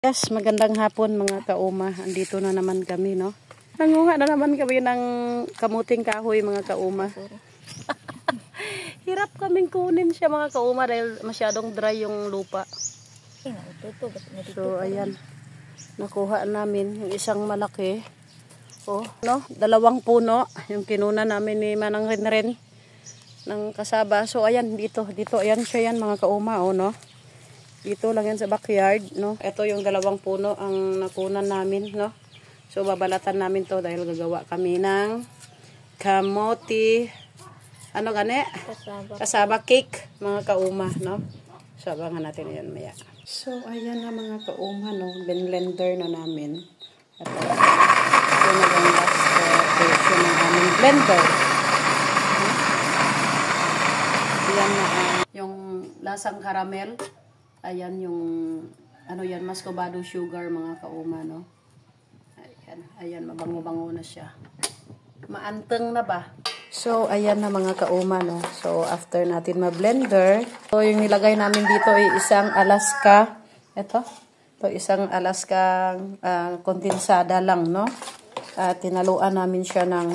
Yes, magandang hapon mga kauma. Andito na naman kami, no? Nanguha na naman kami ng kamuting kahoy mga kauma. Hirap kaming kunin siya mga kauma dahil masyadong dry yung lupa. So, ayan. Nakuha namin yung isang malaki. Oh, no? 2 puno. Yung kinuna namin ni Manang Renren ng kasaba. So, ayan, dito. Ayan siya yan mga kauma, oh, no? Dito lang yan sa backyard, no? Ito yung 2 puno ang nakunan namin, no? So, babalatan namin to dahil gagawa kami ng kamote, ano gani? Kasaba cake, mga kauma, no? So, abangan natin yan maya. So, ayan na mga kauma, no? Blender na namin. Ito na yung last version ng aming blender. Ayan na yung lasang caramel. Ayan yung, ano yan, muscovado sugar mga kauma, no? Ayan, mabango-bango na siya. Maanteng na ba? So, ayan na mga kauma, no? So, after natin ma-blender, so, yung nilagay namin dito ay isang Alaska, ito isang Alaska kondensada lang, no? At tinaluan namin siya ng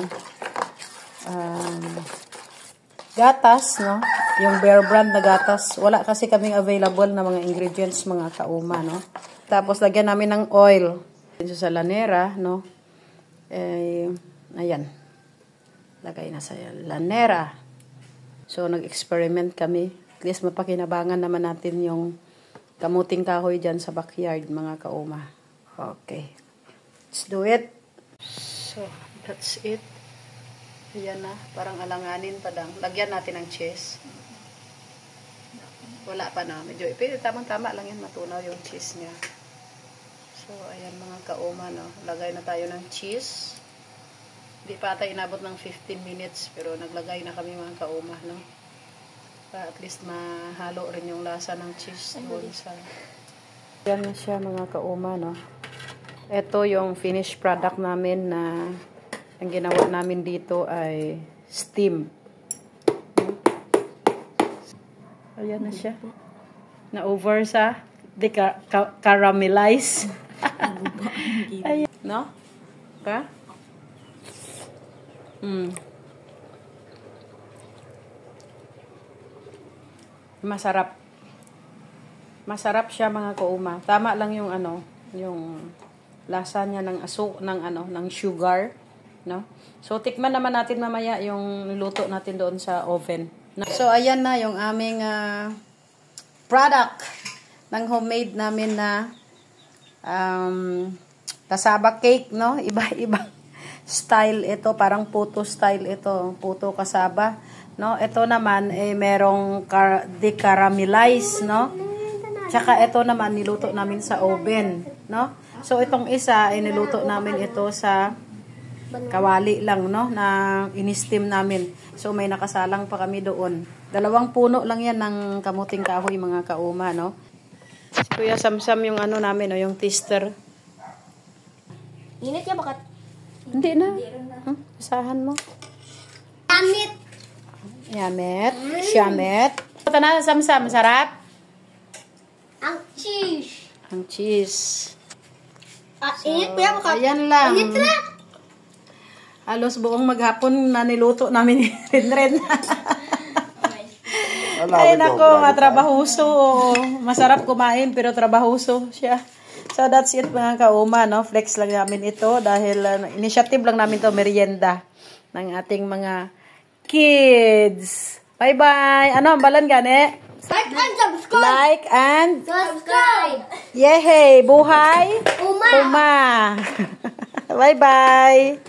gatas, no? Yung Bear Brand na gatas. Wala kasi kaming available na mga ingredients, mga kauma, no? Tapos, lagyan namin ng oil. Sa lanera, no? Ayan. Lagay na sa lanera. So, nag-experiment kami. At least, mapakinabangan naman natin yung kamuting kahoy dyan sa backyard, mga kauma. Okay. Let's do it. So, that's it. Ayan na, parang alanganin pa lang. Lagyan natin ng cheese. Wala pa na, medyo tamang-tama lang yan, matunaw yung cheese niya. So, ayan mga kauma, no? Lagay na tayo ng cheese. Hindi pa tayo inabot ng 15 minutes, pero naglagay na kami mga kauma, no? Para at least mahalo rin yung lasa ng cheese doon sa... Ayan na siya mga kauma, no? Ito yung finished product namin na ang ginawa namin dito ay steam. Ayan na siya. Na-over sa caramelize. Ayan. No? Okay? Masarap. Masarap siya mga kauma. Tama lang yung ano, yung lasa niya ng ng sugar. No? So, tikman naman natin mamaya yung niluto natin doon sa oven. So, ayan na yung aming product ng homemade namin na kasaba cake, no? Iba-iba style ito. Parang puto style ito. Puto kasaba. No? Ito naman, merong decaramelize, no? Tsaka ito naman, niluto namin sa oven, no? So, itong isa, niluto namin ito sa kawali lang, no, na in-steam namin. So, may nakasalang pa kami doon. 2 puno lang yan ng kamuting kahoy, mga kauma, no. Si Kuya Samsam yung ano namin, no, yung tester. Init niya bakat? Hindi na. Isahan mo. Yamit. Yamit. Syamet. Ito na, Samsam. Sarap? Ang cheese. Ang cheese. Init pa yan bakat? Ayan lang. Init na. Halos buong maghapon na niluto namin ni Renren. Ay nako, matrabahuso. Masarap kumain pero trabahuso siya. So that's it mga kauma, no? Flex lang namin ito dahil initiative lang namin to merienda ng ating mga kids. Bye-bye. Ano, balan gani? Like and subscribe. Like and Subscribe. yehey, buhay. Uma. Uma. Bye-bye.